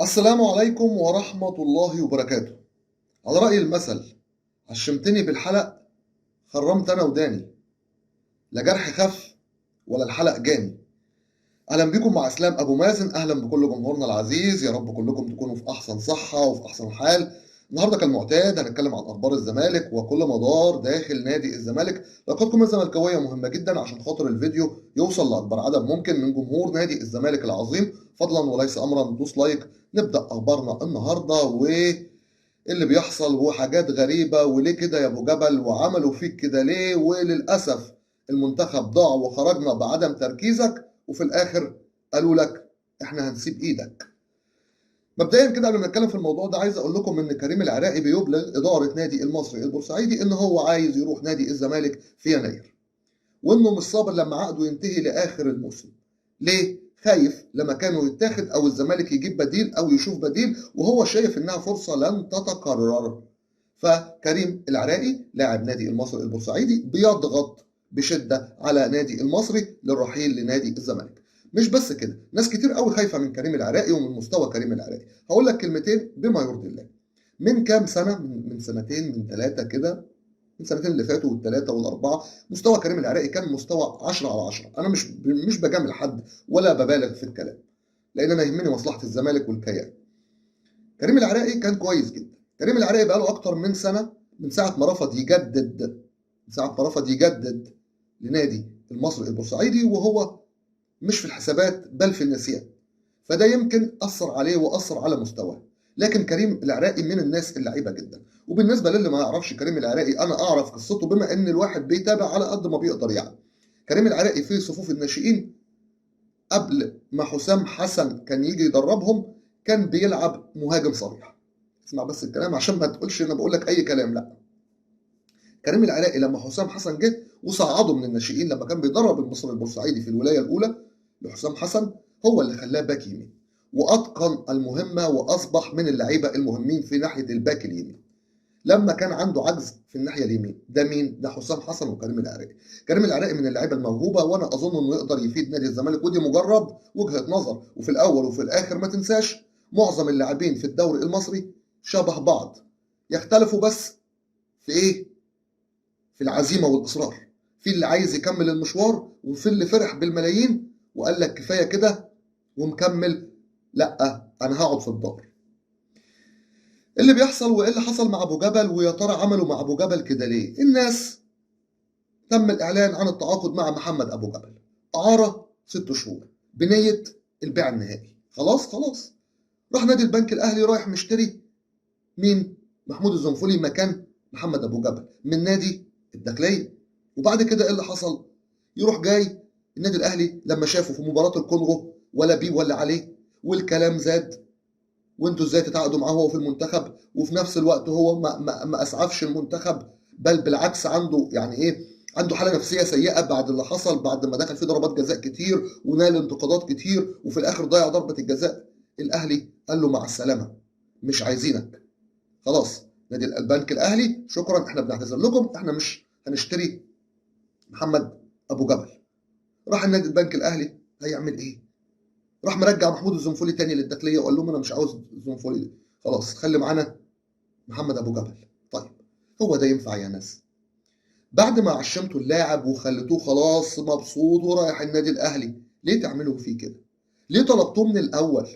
السلام عليكم ورحمة الله وبركاته. على رأي المثل: عشمتني بالحلق خرمت أنا وداني، لا جرح خف ولا الحلق جاني. أهلا بكم مع إسلام أبو مازن، أهلا بكل جمهورنا العزيز، يا رب كلكم تكونوا في أحسن صحة وفي أحسن حال. النهارده كالمعتاد هنتكلم عن أخبار الزمالك وكل مدار داخل نادي الزمالك. لقطكم الزملكاوية مهمة جدا عشان خاطر الفيديو يوصل لأكبر عدد ممكن من جمهور نادي الزمالك العظيم. فضلا وليس أمرا دوس لايك. نبدأ أخبارنا النهارده اللي بيحصل وحاجات غريبة، وليه كده يا ابو جبل، وعملوا فيك كده ليه، وللأسف المنتخب ضاع وخرجنا بعدم تركيزك، وفي الآخر قالوا لك احنا هنسيب ايدك. مبدئيا كده قبل ما نتكلم في الموضوع ده عايز اقول لكم ان كريم العراقي بيبلغ إدارة نادي المصري البورسعيدي ان هو عايز يروح نادي الزمالك في يناير، وانه مش صابر لما عقده ينتهي لاخر الموسم. ليه؟ خايف لما كانوا يتاخد او الزمالك يجيب بديل او يشوف بديل، وهو شايف انها فرصه لن تتكرر. فكريم العراقي لاعب نادي المصري البورسعيدي بيضغط بشده على نادي المصري للرحيل لنادي الزمالك. مش بس كده، ناس كتير قوي خايفه من كريم العراقي ومن مستوى كريم العراقي. هقول لك كلمتين بما يرضي الله. من كام سنه، من سنتين، من ثلاثه كده، من سنتين اللي فاتوا والثلاثه والاربعه، مستوى كريم العراقي كان مستوى 10 على 10. انا مش بجامل حد ولا ببالغ في الكلام، لان انا يهمني مصلحه الزمالك والكيان. كريم العراقي كان كويس جدا. كريم العراقي بقاله اكتر من سنه، من ساعه ما رفض يجدد، لنادي المصري البورسعيدي، وهو مش في الحسابات بل في النسيان. فده يمكن اثر عليه واثر على مستواه. لكن كريم العراقي من الناس اللعيبه جدا. وبالنسبه للي ما يعرفش كريم العراقي، انا اعرف قصته بما ان الواحد بيتابع على قد ما بيقدر يعني. كريم العراقي في صفوف الناشئين قبل ما حسام حسن كان يجي يدربهم كان بيلعب مهاجم صريح. اسمع بس الكلام عشان ما تقولش انا بقول لك اي كلام، لا. كريم العراقي لما حسام حسن جه وصعده من الناشئين لما كان بيدرب المصري البورسعيدي في الولايه الاولى لحسام حسن، هو اللي خلاه باك يمين، واتقن المهمه واصبح من اللعيبه المهمين في ناحيه الباك اليمين. لما كان عنده عجز في الناحيه اليمين، ده مين؟ ده حسام حسن وكريم العراقي. كريم العراقي من اللعيبه الموهوبه، وانا اظن انه يقدر يفيد نادي الزمالك، ودي مجرد وجهه نظر. وفي الاول وفي الاخر ما تنساش، معظم اللاعبين في الدوري المصري شبه بعض، يختلفوا بس في ايه؟ في العزيمه والاصرار. في اللي عايز يكمل المشوار، وفي اللي فرح بالملايين وقال لك كفايه كده ومكمل، لا انا هقعد في الدار. اللي بيحصل وايه اللي حصل مع ابو جبل، ويا ترى عملوا مع ابو جبل كده ليه؟ الناس تم الاعلان عن التعاقد مع محمد ابو جبل، اعاره 6 شهور بنيه البيع النهائي. خلاص راح نادي البنك الاهلي رايح مشتري مين؟ محمود الزنفولي مكان محمد ابو جبل من نادي الداخليه. وبعد كده ايه اللي حصل؟ يروح جاي النادي الاهلي لما شافه في مباراه الكونغو ولا بيه ولا عليه، والكلام زاد، وانتوا ازاي تتعاقدوا معاه هو في المنتخب، وفي نفس الوقت هو ما اسعفش المنتخب، بل بالعكس عنده يعني ايه، عنده حاله نفسيه سيئه بعد اللي حصل، بعد ما دخل فيه ضربات جزاء كتير ونال انتقادات كتير، وفي الاخر ضيع ضربه الجزاء. الاهلي قال له مع السلامه، مش عايزينك. خلاص نادي البنك الاهلي شكرا، احنا بنعتذر لكم، احنا مش هنشتري محمد ابو جبل. راح النادي البنك الاهلي هيعمل ايه؟ راح مرجع محمود الزنفولي تاني للداخليه وقال لهم انا مش عاوز الزنفولي، خلاص خلي معانا محمد ابو جبل. طيب هو ده ينفع يا ناس؟ بعد ما عشمتوا اللاعب وخليتوه خلاص مبسوط ورايح النادي الاهلي، ليه تعملوا فيه كده؟ ليه طلبتوه من الاول؟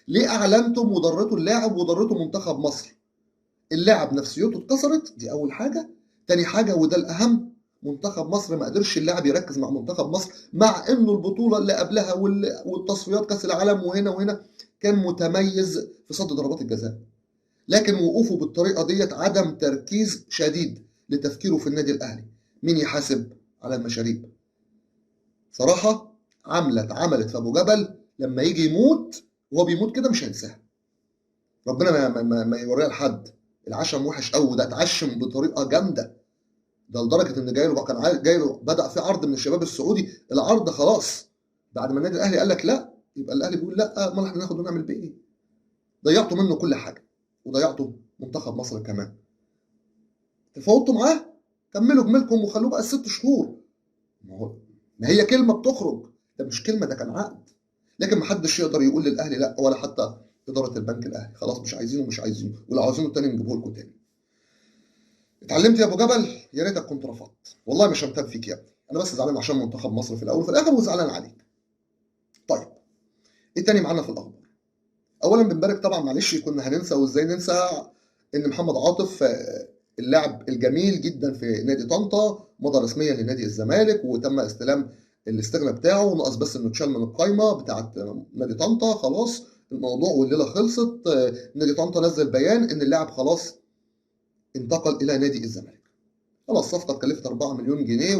ليه اعلنتم وضرتوا اللاعب وضرتوا منتخب مصر؟ اللاعب نفسيته اتكسرت، دي اول حاجه. تاني حاجه وده الاهم، منتخب مصر ما قدرش اللاعب يركز مع منتخب مصر، مع انه البطوله اللي قبلها والتصفيات كاس العالم وهنا وهنا كان متميز في صد ضربات الجزاء. لكن وقوفه بالطريقه ديت عدم تركيز شديد لتفكيره في النادي الاهلي. مين يحاسب على المشاريب؟ صراحه عملت في ابو جبل، لما يجي يموت وهو بيموت كده مش هينساها. ربنا ما يوريها لحد. العشم وحش قوي، ده اتعشم بطريقه جامده. ده لدرجه ان جاي له، كان جاي له، بدا في عرض من الشباب السعودي، العرض خلاص بعد ما النادي الاهلي قال لك لا، يبقى الاهلي بيقول لا، امال احنا ناخد ونعمل بيه ايه؟ ضيعتوا منه كل حاجه، وضيعتوا منتخب مصر كمان. تفاوضتوا معاه، كملوا جميلكم وخلوه بقى ال6 شهور. ما هي كلمه بتخرج، ده مش كلمه، ده كان عقد. لكن محدش يقدر يقول للاهلي لا، ولا حتى اداره البنك الاهلي، خلاص مش عايزينه مش عايزينه، ولو عاوزينه تاني نجيبه لكم تاني. اتعلمت يا ابو جبل؟ يا ريتك كنت رفضت، والله مش همتاب فيك يا ابني، انا بس زعلان عشان منتخب مصر في الاول وفي الاخر وزعلان عليك. طيب ايه تاني معانا في الاخبار؟ اولا بنبارك طبعا، معلش كنا هننسى وازاي ننسى، ان محمد عاطف اللاعب الجميل جدا في نادي طنطا مضى رسميا لنادي الزمالك، وتم استلام الاستغنى بتاعه، ناقص بس انه اتشال من القايمه بتاعه نادي طنطا. خلاص الموضوع والليله خلصت. نادي طنطا نزل بيان ان اللاعب خلاص انتقل الى نادي الزمالك. خلاص صفقه اتكلفت 4 مليون جنيه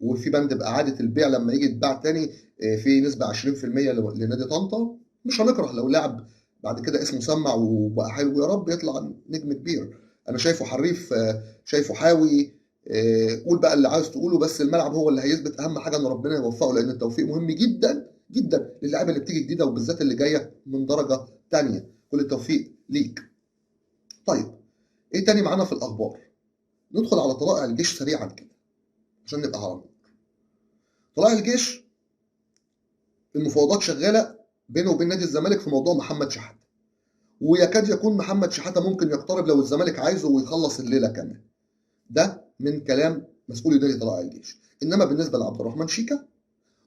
وفي بند باعاده البيع لما يجي يتباع تاني في نسبه 20% لنادي طنطا. مش هنكره لو لاعب بعد كده اسمه سمع وبقى حلو، يا رب يطلع نجم كبير. انا شايفه حريف، شايفه حاوي. قول بقى اللي عايز تقوله، بس الملعب هو اللي هيثبت. اهم حاجه ان ربنا يوفقه، لان التوفيق مهم جدا جدا للاعيبه اللي بتيجي جديده، وبالذات اللي جايه من درجه ثانيه. كل التوفيق ليك. طيب ايه تاني معانا في الاخبار؟ ندخل على طلائع الجيش سريعا كده عشان نبقى عربي. طلائع الجيش المفاوضات شغاله بينه وبين نادي الزمالك في موضوع محمد شحاته، ويكاد يكون محمد شحاته ممكن يقترب لو الزمالك عايزه ويخلص الليله كمان. ده من كلام مسؤول نادي طلائع الجيش. انما بالنسبه لعبد الرحمن شيكا،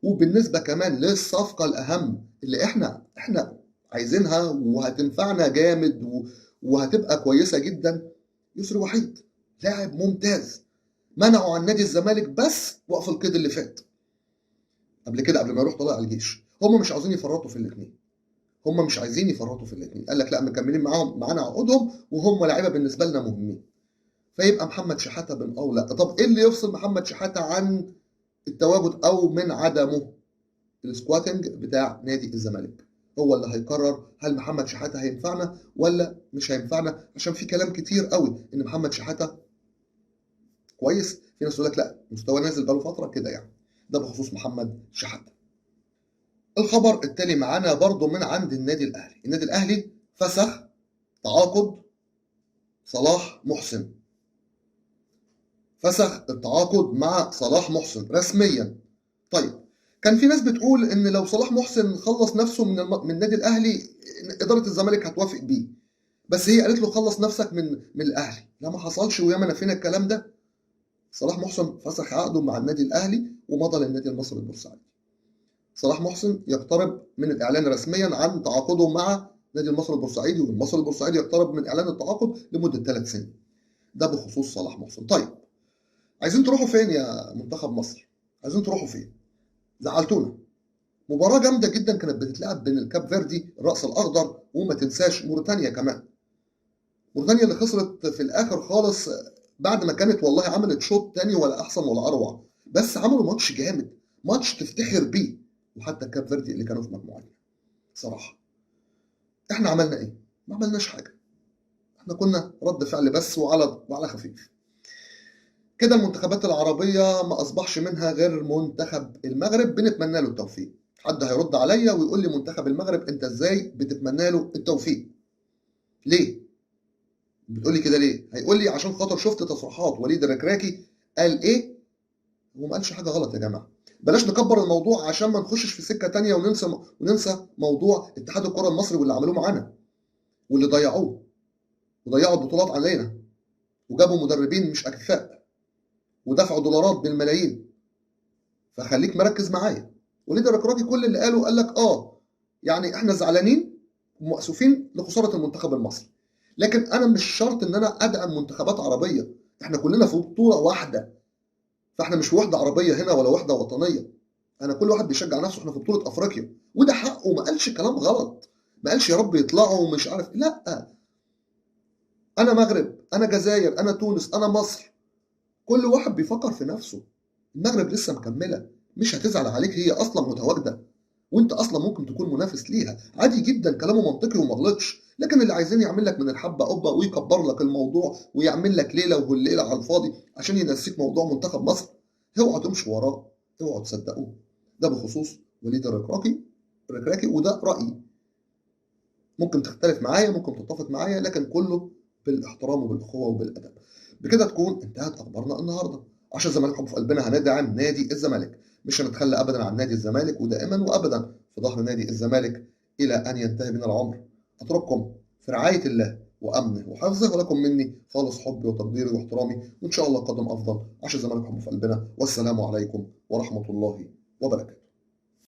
وبالنسبه كمان للصفقه الاهم اللي احنا عايزينها وهتنفعنا جامد وهتبقى كويسه جدا، يسري وحيد لاعب ممتاز. منعوا عن نادي الزمالك بس وقف القيد اللي فات قبل كده، قبل ما يروح طلائع الجيش. هم مش عاوزين يفرطوا في الاثنين، هم مش عايزين يفرطوا في الاثنين. قال لك لا، مكملين معانا عقودهم وهم لعيبه بالنسبه لنا مهمين. فيبقى محمد شحاته بن اولى. طب ايه اللي يفصل محمد شحاته عن التواجد او من عدمه؟ السكواتنج بتاع نادي الزمالك هو اللي هيقرر هل محمد شحاته هينفعنا ولا مش هينفعنا، عشان في كلام كتير قوي ان محمد شحاته كويس، في ناس تقول لك لا مستواه نازل بقاله فتره كده يعني. ده بخصوص محمد شحاته. الخبر التالي معانا برضو من عند النادي الاهلي. النادي الاهلي فسخ تعاقد صلاح محسن. فسخ التعاقد مع صلاح محسن رسميا. طيب كان في ناس بتقول ان لو صلاح محسن خلص نفسه من النادي الاهلي اداره الزمالك هتوافق بيه، بس هي قالت له خلص نفسك من الاهلي. لا ما حصلش، وياما نفينا الكلام ده. صلاح محسن فسخ عقده مع النادي الاهلي ومضى للنادي المصري البورسعيدي. صلاح محسن يقترب من الاعلان رسميا عن تعاقده مع نادي المصري البورسعيدي، والمصري البورسعيدي يقترب من اعلان التعاقد لمده 3 سنين. ده بخصوص صلاح محسن. طيب عايزين تروحوا فين يا منتخب مصر؟ عايزين تروحوا فين؟ زعلتونا. مباراة جامدة جدا كانت بتتلعب بين الكاب فيردي الرأس الأخضر، وما تنساش موريتانيا كمان. موريتانيا اللي خسرت في الآخر خالص بعد ما كانت والله عملت شوط تاني ولا أحسن ولا أروع، بس عملوا ماتش جامد، ماتش تفتخر بيه. وحتى الكاب فيردي اللي كانوا في مجموعتنا صراحة. احنا عملنا ايه؟ ما عملناش حاجة. احنا كنا رد فعل بس وعلى خفيف. كده المنتخبات العربية ما أصبحش منها غير منتخب المغرب، بنتمنى له التوفيق. حد هيرد عليا ويقول لي منتخب المغرب أنت إزاي بتتمنى له التوفيق؟ ليه؟ بتقول لي كده ليه؟ هيقول لي عشان خاطر شفت تصريحات وليد الركراكي قال إيه؟ هو ما قالش حاجة غلط يا جماعة. بلاش نكبر الموضوع عشان ما نخشش في سكة تانية وننسى موضوع اتحاد الكرة المصري واللي عملوه معانا واللي وضيعوا البطولات علينا، وجابوا مدربين مش أكفاء، ودفعوا دولارات بالملايين. فخليك مركز معايا. وليد الركراكي كل اللي قال لك يعني احنا زعلانين ومأسوفين لخساره المنتخب المصري، لكن انا مش شرط ان انا ادعم منتخبات عربيه. احنا كلنا في بطوله واحده، فاحنا مش في وحده عربيه هنا ولا وحده وطنيه. انا كل واحد بيشجع نفسه. احنا في بطوله افريقيا وده حقه، ما قالش كلام غلط، ما قالش يا رب يطلعوا ومش عارف. لا، انا مغرب، انا جزائر، انا تونس، انا مصر. كل واحد بيفكر في نفسه. المغرب لسه مكمله، مش هتزعل عليك، هي اصلا متواجده وانت اصلا ممكن تكون منافس ليها عادي جدا. كلامه منطقي وما غلطش. لكن اللي عايزين يعمل لك من الحبه قبه ويكبر لك الموضوع ويعمل لك ليله وهليله على الفاضي عشان ينسيك موضوع منتخب مصر، اوعوا تمشوا وراه، اوعوا تصدقوه. ده بخصوص وليد الركراكي وده رايي. ممكن تختلف معايا، ممكن تتفق معايا، لكن كله بالاحترام وبالاخوه وبالادب. بكده تكون انتهت اخبارنا النهارده. عشان الزمالك حب في قلبنا هندعم نادي الزمالك، مش هنتخلى ابدا عن نادي الزمالك، ودائما وابدا في ظهر نادي الزمالك الى ان ينتهي بنا العمر. أترككم في رعاية الله وأمنه وحفظه، ولكم مني خالص حبي وتقديري واحترامي، وإن شاء الله قدم أفضل. عاش الزمالك حب في قلبنا، والسلام عليكم ورحمة الله وبركاته.